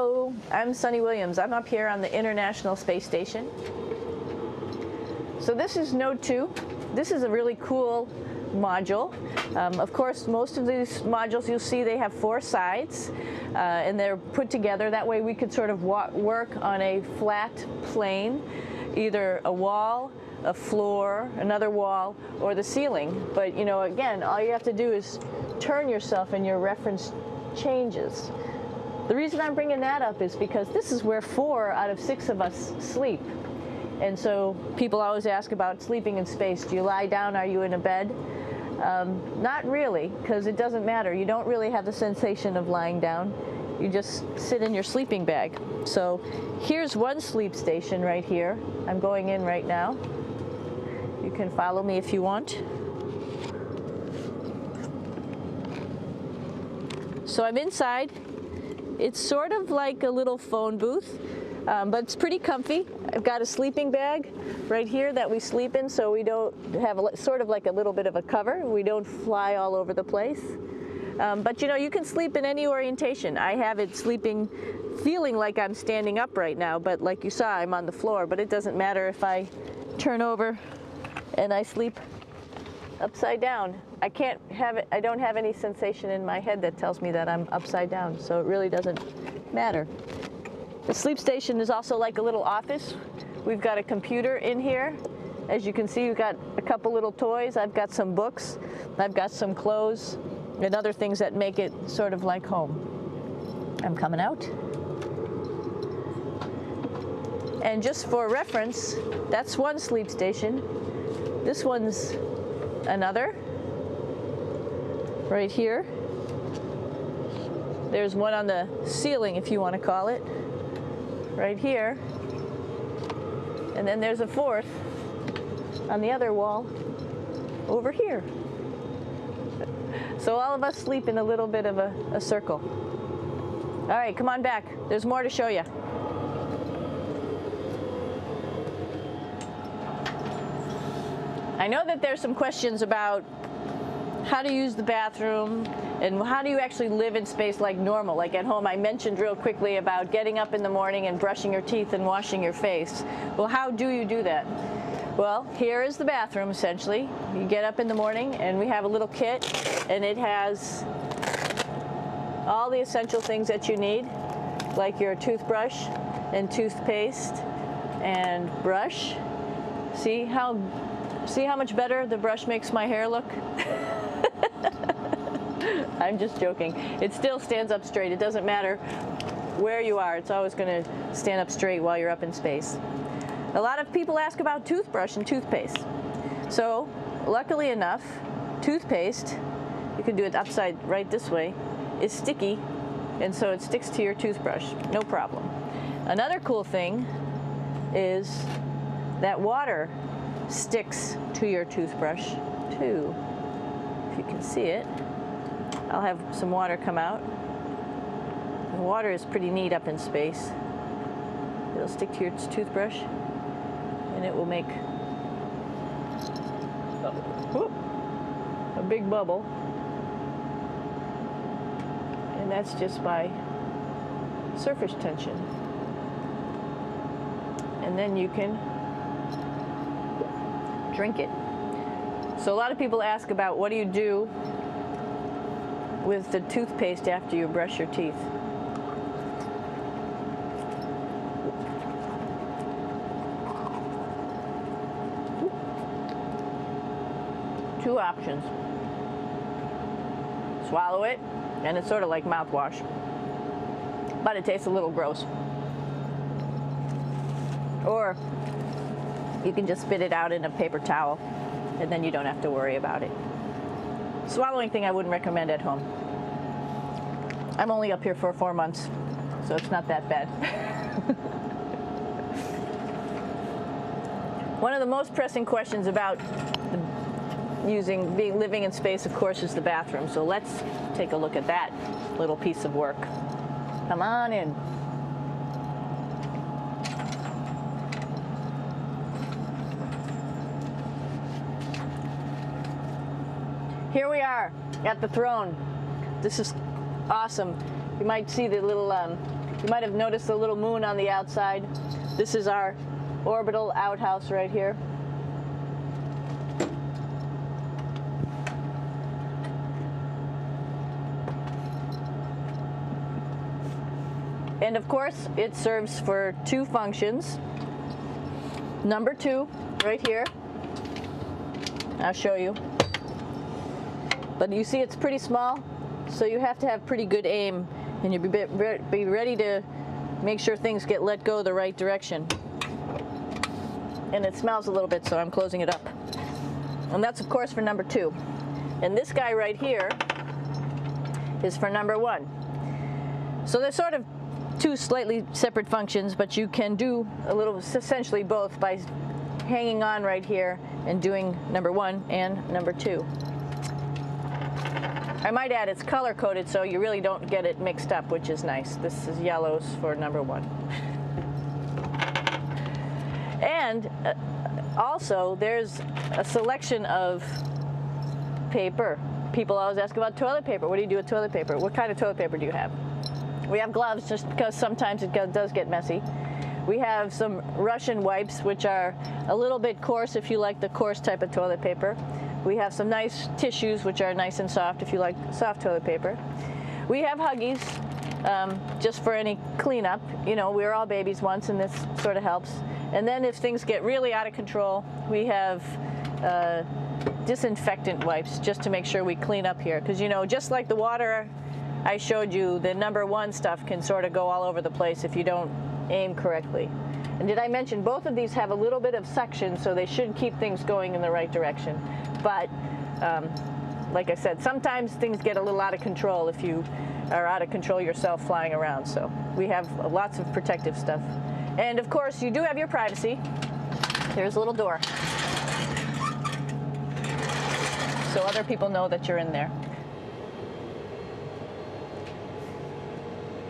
Hello, I'm Sunny Williams. I'm up here on the International Space Station. So this is Node 2. This is a really cool module. Of course, most of these modules you'll see they have 4 sides and they're put together. That way we could sort of work on a flat plane, either a wall, a floor, another wall, or the ceiling. But you know, again, all you have to do is turn yourself and your reference changes. The reason I'm bringing that up is because this is where 4 out of 6 of us sleep. And so people always ask about sleeping in space. Do you lie down? Are you in a bed? Not really, because it doesn't matter. You don't really have the sensation of lying down. You just sit in your sleeping bag. So here's one sleep station right here. I'm going in right now. You can follow me if you want. So I'm inside. It's sort of like a little phone booth, but it's pretty comfy. I've got a sleeping bag right here that we sleep in, so we don't have sort of like a little bit of a cover. We don't fly all over the place. But you know, you can sleep in any orientation. I have it sleeping, feeling like I'm standing up right now, but like you saw, I'm on the floor. But it doesn't matter if I turn over and I sleep upside down. I can't have it, I don't have any sensation in my head that tells me that I'm upside down, so it really doesn't matter. The sleep station is also like a little office. We've got a computer in here. As you can see, we've got a couple little toys. I've got some books. I've got some clothes and other things that make it sort of like home. I'm coming out. And just for reference, that's one sleep station. This one's another. Right here. There's one on the ceiling, if you want to call it. Right here. And then there's a 4th on the other wall over here. So all of us sleep in a little bit of a circle. All right, come on back. There's more to show you. I know that there's some questions about how to use the bathroom and how do you actually live in space like normal, like at home. I mentioned real quickly about getting up in the morning and brushing your teeth and washing your face. Well, how do you do that? Well, here is the bathroom essentially. You get up in the morning and we have a little kit and it has all the essential things that you need, like your toothbrush and toothpaste and brush. See how much better the brush makes my hair look? I'm just joking. It still stands up straight. It doesn't matter where you are. It's always going to stand up straight while you're up in space. A lot of people ask about toothbrush and toothpaste. So, luckily enough, toothpaste, you can do it upside right this way, is sticky, and so it sticks to your toothbrush. No problem. Another cool thing is that water sticks to your toothbrush too. If you can see it, I'll have some water come out. The water is pretty neat up in space. It'll stick to your toothbrush and it will make a big bubble. And that's just by surface tension. And then you can drink it. So a lot of people ask about what do you do with the toothpaste after you brush your teeth. Two options. Swallow it, and it's sort of like mouthwash, but it tastes a little gross. Or you can just spit it out in a paper towel, and then you don't have to worry about it. Swallowing thing I wouldn't recommend at home. I'm only up here for 4 months, so it's not that bad. One of the most pressing questions about living in space, of course, is the bathroom. So let's take a look at that little piece of work. Come on in. Here we are at the throne. This is awesome. You might see the little You might have noticed the little moon on the outside. This is our orbital outhouse right here. And of course, it serves for two functions. Number 2, right here. I'll show you. But you see it's pretty small, so you have to have pretty good aim, and you'll be ready to make sure things get let go the right direction. And it smells a little bit, so I'm closing it up. And that's of course for number 2. And this guy right here is for number 1. So they're sort of two slightly separate functions, but you can do a little, essentially both, by hanging on right here and doing number 1 and number 2. I might add it's color coded, so you really don't get it mixed up, which is nice. This is yellows for number 1. And also there's a selection of paper. People always ask about toilet paper. What do you do with toilet paper? What kind of toilet paper do you have? We have gloves, just because sometimes it does get messy. We have some Russian wipes, which are a little bit coarse if you like the coarse type of toilet paper. We have some nice tissues, which are nice and soft if you like soft toilet paper. We have Huggies, just for any cleanup. You know, we were all babies once, and this sort of helps. And then if things get really out of control, we have disinfectant wipes, just to make sure we clean up here. Because, you know, just like the water I showed you, the number 1 stuff can sort of go all over the place if you don't aim correctly. And did I mention both of these have a little bit of suction, so they should keep things going in the right direction. But like I said, sometimes things get a little out of control if you are out of control yourself flying around. So we have lots of protective stuff. And of course, you do have your privacy. There's a little door, so other people know that you're in there.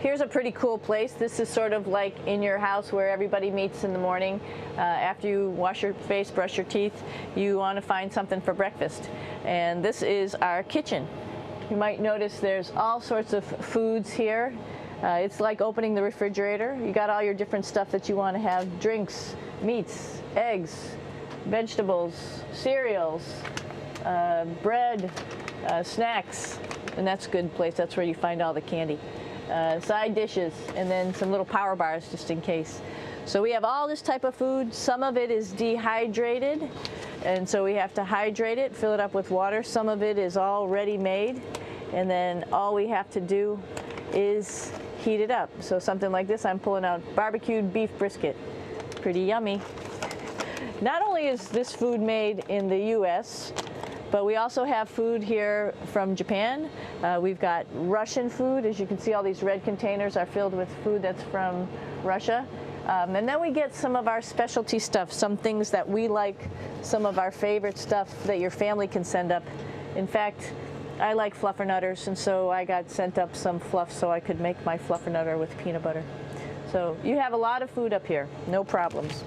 Here's a pretty cool place. This is sort of like in your house where everybody meets in the morning. After you wash your face, brush your teeth, you want to find something for breakfast. And this is our kitchen. You might notice there's all sorts of foods here. It's like opening the refrigerator. You got all your different stuff that you want to have: drinks, meats, eggs, vegetables, cereals, bread, snacks. And that's a good place. That's where you find all the candy. Side dishes, and then some little power bars just in case. So we have all this type of food. Some of it is dehydrated, and so we have to hydrate it, fill it up with water. Some of it is already made, and then all we have to do is heat it up. So something like this, I'm pulling out barbecued beef brisket. Pretty yummy. Not only is this food made in the US, but we also have food here from Japan. We've got Russian food. As you can see, all these red containers are filled with food that's from Russia. And then we get some of our specialty stuff, some things that we like, some of our favorite stuff that your family can send up. In fact, I like fluffernutters, and so I got sent up some fluff so I could make my fluffernutter with peanut butter. So you have a lot of food up here, no problems.